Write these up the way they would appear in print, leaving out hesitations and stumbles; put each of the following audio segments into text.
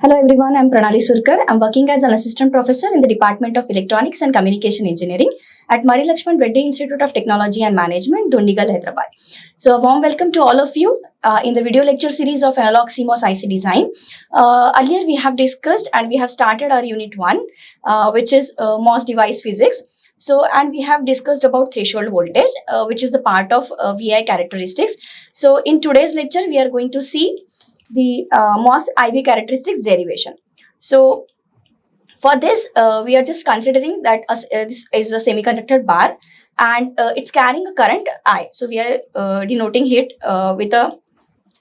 Hello everyone, I'm PRANALI SURKAR. I'm working as an assistant professor in the Department of Electronics and Communication Engineering at Marri Laxman Reddy Institute of Technology and Management, Dundigal, Hyderabad. So a warm welcome to all of you in the video lecture series of Analog CMOS IC Design. Earlier we have discussed and we have started our unit 1, which is MOS device physics. And we have discussed about threshold voltage, which is the part of VI characteristics. So in today's lecture, we are going to see the MOS IV characteristics derivation. So for this, we are just considering that this is a semiconductor bar and it's carrying a current I. So we are denoting it with a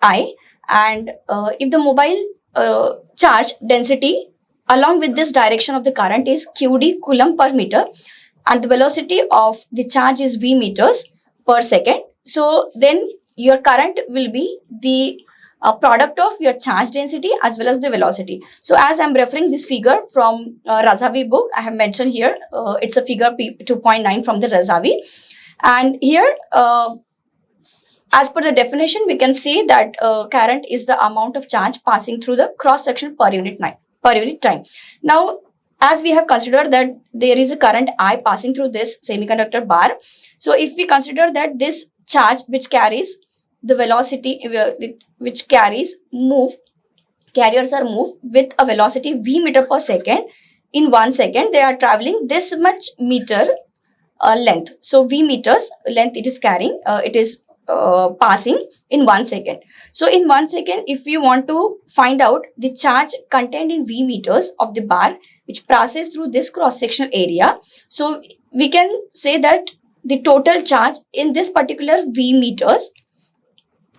I. And if the mobile charge density along with this direction of the current is QD coulomb per meter and the velocity of the charge is V meters per second. So then your current will be the product of your charge density as well as the velocity. So as I'm referring this figure from Razavi book, I have mentioned here, it's a figure 2.9 from the Razavi. And here, as per the definition, we can see that current is the amount of charge passing through the cross section per unit time. Now, as we have considered that there is a current I passing through this semiconductor bar. So if we consider that this charge which carries the velocity which carriers are moved with a velocity v meter per second. In 1 second, they are traveling this much meter length. So v meters length it is carrying, it is passing in 1 second. So in 1 second, if you want to find out the charge contained in v meters of the bar which passes through this cross-sectional area, so we can say that the total charge in this particular v meters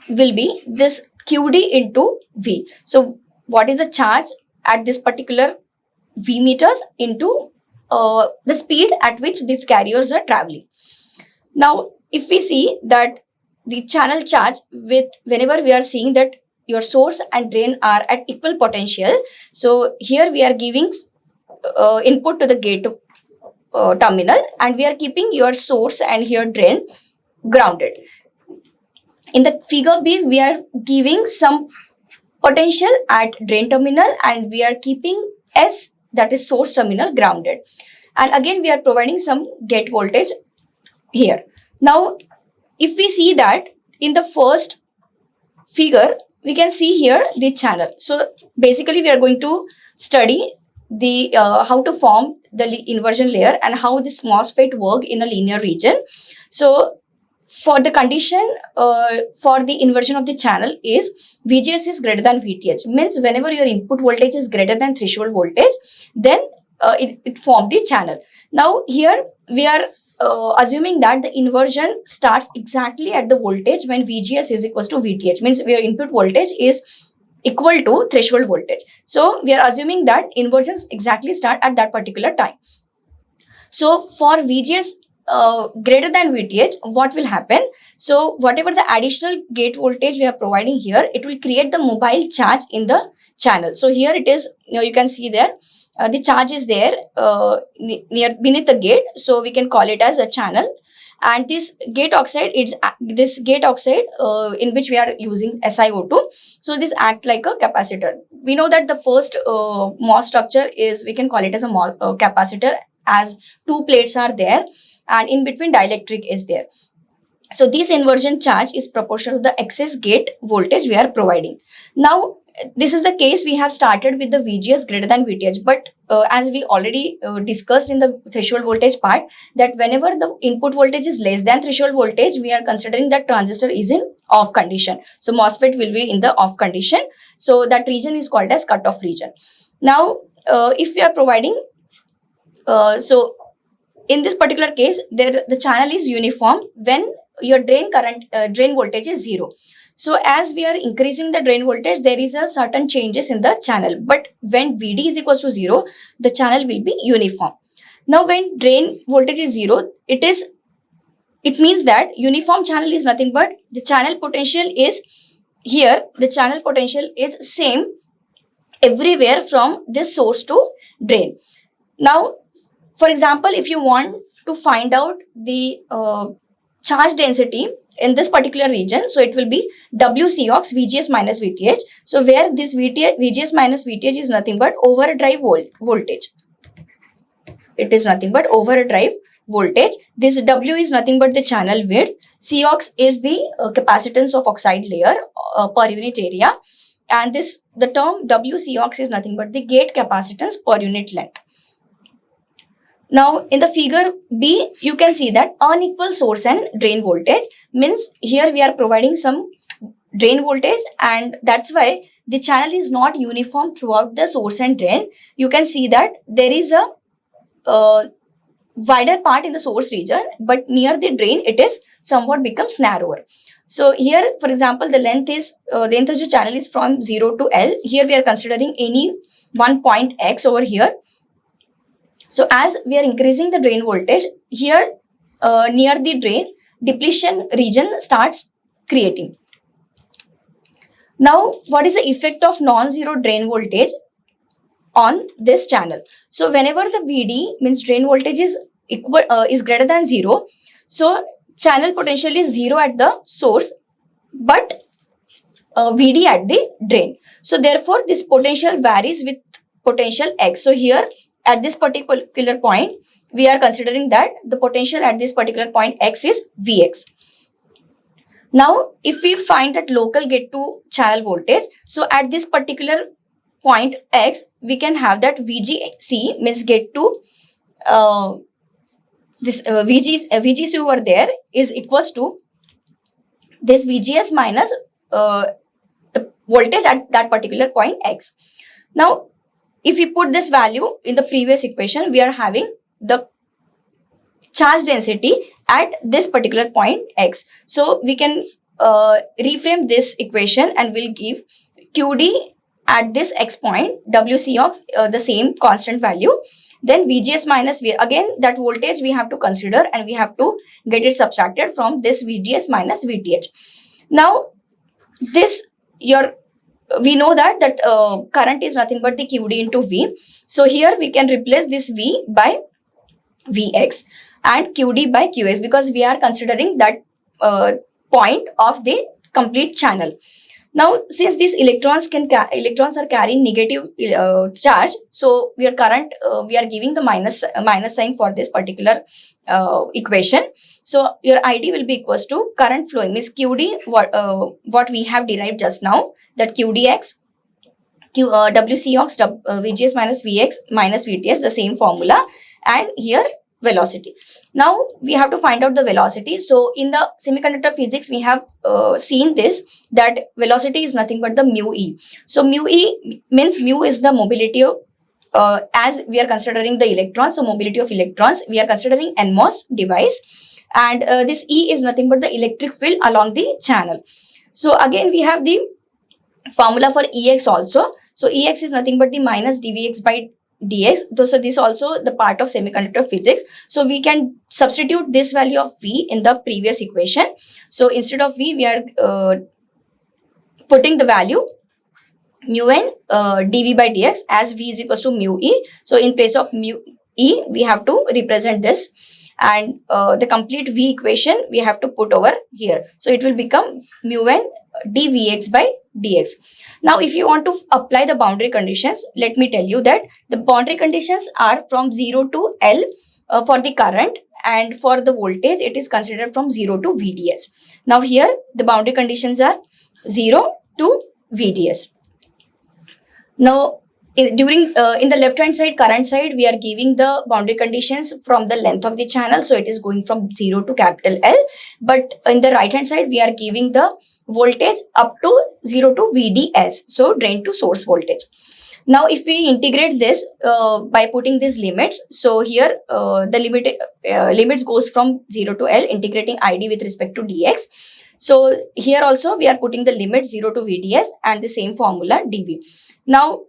will be this QD into V. So what is the charge at this particular V meters into the speed at which these carriers are traveling. Now, if we see that the channel charge with whenever we are seeing that your source and drain are at equal potential. So here we are giving input to the gate terminal and we are keeping your source and here drain grounded. In the figure B, we are giving some potential at drain terminal and we are keeping S, that is source terminal, grounded. And again, we are providing some gate voltage here. Now, if we see that in the first figure, we can see here the channel. So basically, we are going to study the how to form the inversion layer and how this MOSFET work in a linear region. So for the condition for the inversion of the channel is VGS is greater than VTH. Means whenever your input voltage is greater than threshold voltage, then it forms the channel. Now here we are assuming that the inversion starts exactly at the voltage when VGS is equal to VTH. Means your input voltage is equal to threshold voltage. So we are assuming that inversions exactly start at that particular time. So for VGS greater than VTH, what will happen? So whatever the additional gate voltage we are providing here, it will create the mobile charge in the channel. So here it is, you can see there, the charge is there near beneath the gate. So we can call it as a channel. And this gate oxide, in which we are using SiO2. So this act like a capacitor. We know that the first MOS structure is, we can call it as a capacitor, as two plates are there and in between dielectric is there. So this inversion charge is proportional to the excess gate voltage we are providing. Now, this is the case we have started with the VGS greater than VTH. But as we already discussed in the threshold voltage part, that whenever the input voltage is less than threshold voltage, we are considering that transistor is in off condition. So MOSFET will be in the off condition. So that region is called as cutoff region. Now, if we are providing, so in this particular case, the channel is uniform when your drain voltage is 0. So as we are increasing the drain voltage, there is a certain changes in the channel. But when VD is equals to 0, the channel will be uniform. Now when drain voltage is 0, it means that uniform channel is nothing but the channel potential is here. The channel potential is same everywhere from this source to drain. Now, for example, if you want to find out the charge density in this particular region. So it will be WCOX VGS minus VTH. So where this VGS minus VTH is nothing but overdrive voltage. It is nothing but overdrive voltage. This W is nothing but the channel width. COX is the capacitance of oxide layer per unit area. And the term WCOX is nothing but the gate capacitance per unit length. Now in the figure B, you can see that unequal source and drain voltage means here we are providing some drain voltage, and that's why the channel is not uniform throughout the source and drain. You can see that there is a wider part in the source region, but near the drain it is somewhat becomes narrower. So here, for example, the length of the channel is from 0 to L. Here we are considering any one point X over here. So as we are increasing the drain voltage, here near the drain, depletion region starts creating. Now, what is the effect of non-zero drain voltage on this channel? So whenever the VD means drain voltage is greater than 0, so channel potential is 0 at the source, but VD at the drain. So therefore, this potential varies with potential X. So here at this particular point, we are considering that the potential at this particular point X is Vx. Now, if we find that local gate to channel voltage, so at this particular point X, we can have that VGC means gate to this VGC over there is equals to this VGS minus the voltage at that particular point X. Now, if we put this value in the previous equation, we are having the charge density at this particular point X. So we can reframe this equation and we'll give QD at this X point, WCOX the same constant value. Then VGS minus V, again that voltage we have to consider and we have to get it subtracted from this VGS minus VTH. Now we know that current is nothing but the QD into V. So here we can replace this V by Vx and QD by Qx because we are considering that point of the complete channel. Now, since these electrons are carrying negative charge, so we are giving the minus sign for this particular equation. So your ID will be equals to current flowing means QD what we have derived just now, that QDX WCOX VGS minus Vx minus VTS, the same formula, and here velocity. Now we have to find out the velocity. So in the semiconductor physics, we have seen this, that velocity is nothing but the mu e. So mu e means mu is the mobility of as we are considering the electrons, so mobility of electrons, we are considering NMOS device, and this E is nothing but the electric field along the channel. So again we have the formula for EX also. So EX is nothing but the minus dVx by dx. So this also the part of semiconductor physics. So we can substitute this value of V in the previous equation. So instead of V, we are putting the value mu n dV by dx as V is equals to mu e. So in place of mu e, we have to represent this, and the complete V equation we have to put over here. So it will become mu n dVx by dx. Now, if you want to apply the boundary conditions, let me tell you that the boundary conditions are from 0 to L for the current, and for the voltage, it is considered from 0 to VDS. Now, here the boundary conditions are 0 to VDS. Now, in the left hand side, current side, we are giving the boundary conditions from the length of the channel. So it is going from 0 to capital L. But in the right hand side, we are giving the voltage up to 0 to VDS. So drain to source voltage. Now, if we integrate this by putting these limits, so here the limits goes from 0 to L, integrating ID with respect to dx. So here also we are putting the limit 0 to VDS and the same formula dV. Now,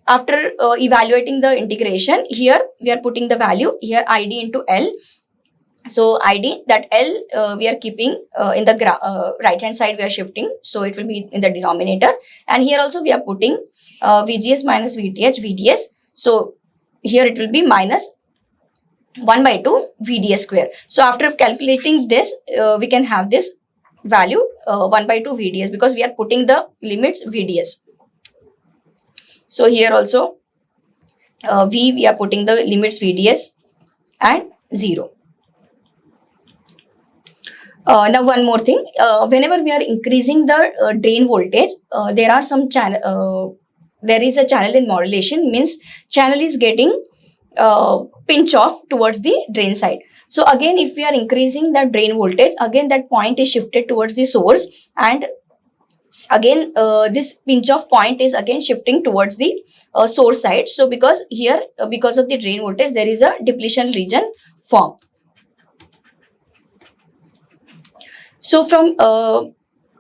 after evaluating the integration, here we are putting the value here ID into L. So ID, that L we are keeping in the right hand side, we are shifting, so it will be in the denominator. And here also we are putting VGS minus VTH VDS. So here it will be minus 1 by 2 VDS square. So after calculating this, we can have this value 1 by 2 VDS, because we are putting the limits VDS. So here also we are putting the limits VDS and 0. Now one more thing, whenever we are increasing the drain voltage, there are some channel, there is a channel in modulation, means channel is getting pinch off towards the drain side. So again, if we are increasing the drain voltage, again that point is shifted towards the source, and again this pinch off point is again shifting towards the source side. So because here, because of the drain voltage, there is a depletion region formed. So from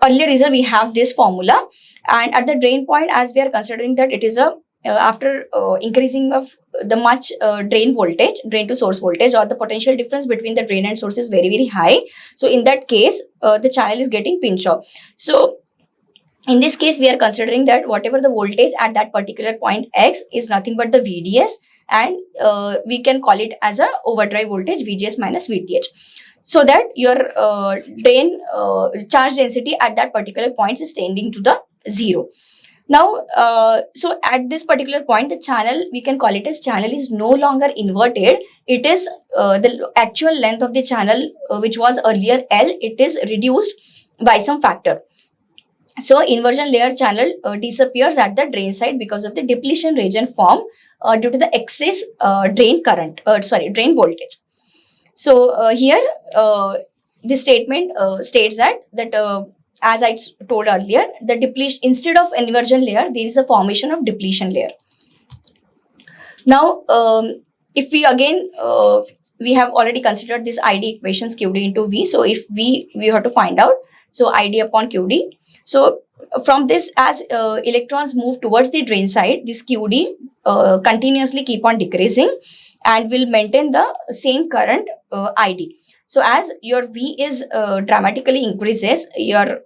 earlier result, we have this formula, and at the drain point, as we are considering that it is a after increasing of the much drain voltage, drain to source voltage, or the potential difference between the drain and source is very high. So in that case, the channel is getting pinch off. So in this case, we are considering that whatever the voltage at that particular point X is nothing but the VDS, and we can call it as a overdrive voltage VGS minus VTH. So that your drain charge density at that particular point is tending to the 0. Now, so at this particular point, the channel, we can call it as channel is no longer inverted. It is the actual length of the channel, which was earlier L, it is reduced by some factor. So inversion layer channel disappears at the drain side because of the depletion region formed due to the excess drain current, drain voltage. So here this statement states that as I told earlier, the depletion, instead of inversion layer, there is a formation of depletion layer. Now if we again we have already considered this ID equations QD into V. So if we have to find out, so ID upon QD. So from this, as electrons move towards the drain side, this QD continuously keep on decreasing and will maintain the same current ID. So as your V is dramatically increases, you are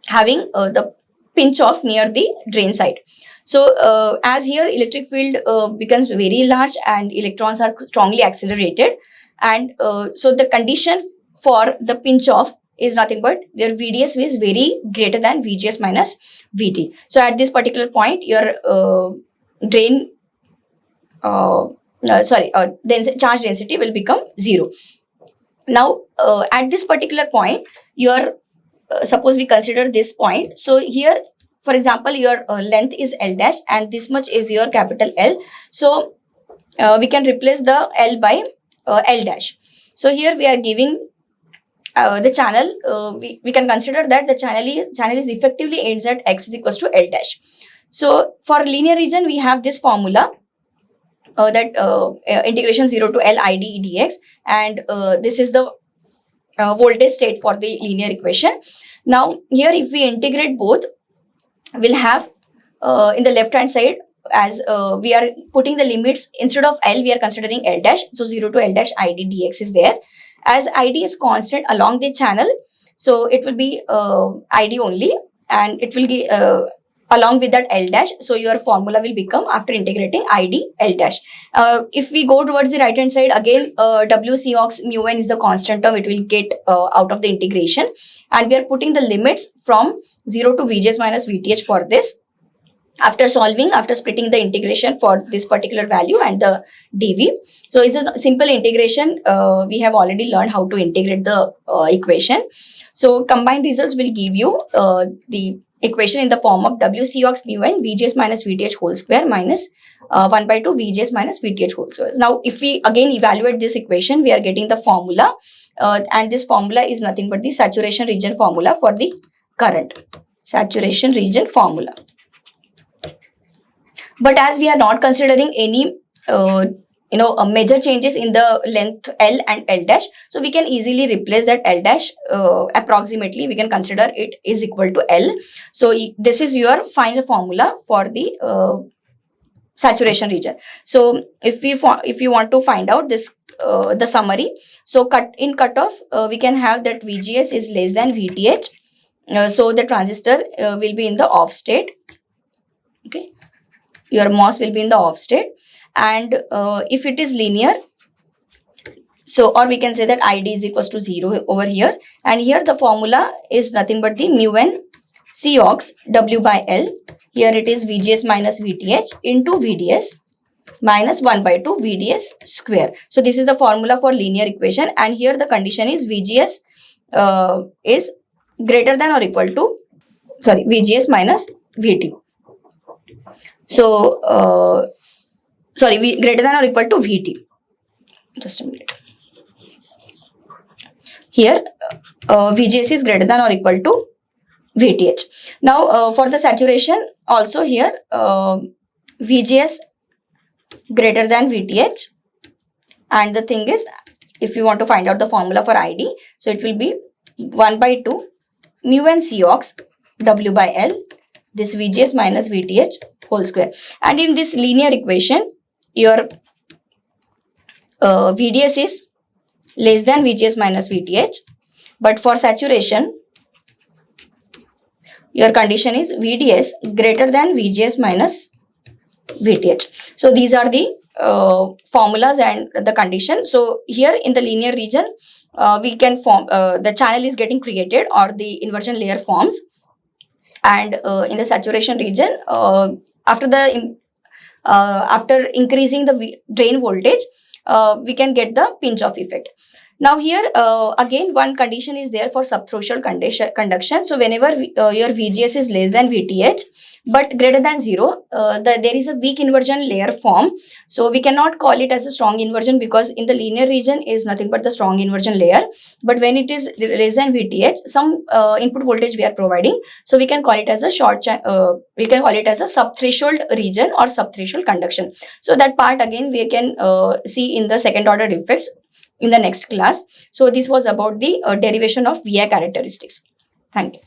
having the pinch off near the drain side. So as here electric field becomes very large and electrons are strongly accelerated, and so the condition for the pinch off is nothing but their VDS is very greater than VGS minus VT. So at this particular point, your drain charge density will become 0. Now at this particular point, your suppose we consider this point. So here, for example, your length is L dash and this much is your capital L. So we can replace the L by L dash. So here we are giving the channel, we can consider that the channel is effectively ends at X is equals to L dash. So for linear region, we have this formula that integration 0 to L ID dx, and this is the voltage state for the linear equation. Now here if we integrate both, we'll have in the left hand side, as we are putting the limits, instead of L we are considering L dash, so 0 to L dash ID dx is there. As ID is constant along the channel, so it will be ID only, and it will be along with that L dash. So your formula will become, after integrating, ID L dash. If we go towards the right hand side, again W C ox mu n is the constant term, it will get out of the integration, and we are putting the limits from 0 to VGS minus VTH for this. After solving, after splitting the integration for this particular value and the dV. So it's a simple integration. We have already learned how to integrate the equation. So combined results will give you the equation in the form of WC ox mu n VGS minus VTH whole square minus 1 by 2 VGS minus VTH whole square. Now if we again evaluate this equation, we are getting the formula, and this formula is nothing but the saturation region formula for the current. Saturation region formula. But as we are not considering any major changes in the length L and L dash, so we can easily replace that L dash. Approximately we can consider it is equal to L. So this is your final formula for the saturation region. So if you want to find out this the summary, so cutoff we can have that VGS is less than VTH, so the transistor will be in the off state. Okay, your MOS will be in the off state, and if it is linear, So, or we can say that ID is equals to 0 over here. And here the formula is nothing but the mu n Cox W by L. Here it is VGS minus VTH into VDS minus 1 by 2 VDS square. So, this is the formula for linear equation. And here the condition is VGS is greater than or equal to, VGS minus VT. So, greater than or equal to VT. Just a minute. Here, VGS is greater than or equal to VTH. Now, for the saturation, also here, VGS greater than VTH. And the thing is, if you want to find out the formula for ID, so it will be 1 by 2 mu n Cox W by L, this VGS minus VTH whole square. And in this linear equation, your VDS is less than VGS minus VTH. But for saturation, your condition is VDS greater than VGS minus VTH. So these are the formulas and the condition. So here in the linear region, we can form the channel is getting created or the inversion layer forms. And in the saturation region, after increasing the drain voltage, we can get the pinch off effect. Now here again one condition is there for subthreshold conduction. So whenever your VGS is less than VTH but greater than 0, there is a weak inversion layer form. So we cannot call it as a strong inversion because in the linear region is nothing but the strong inversion layer. But when it is less than VTH, some input voltage we are providing. So we can call it as a we can call it as a subthreshold region or subthreshold conduction. So that part again we can see in the second order effects in the next class. So this was about the derivation of VI characteristics. Thank you.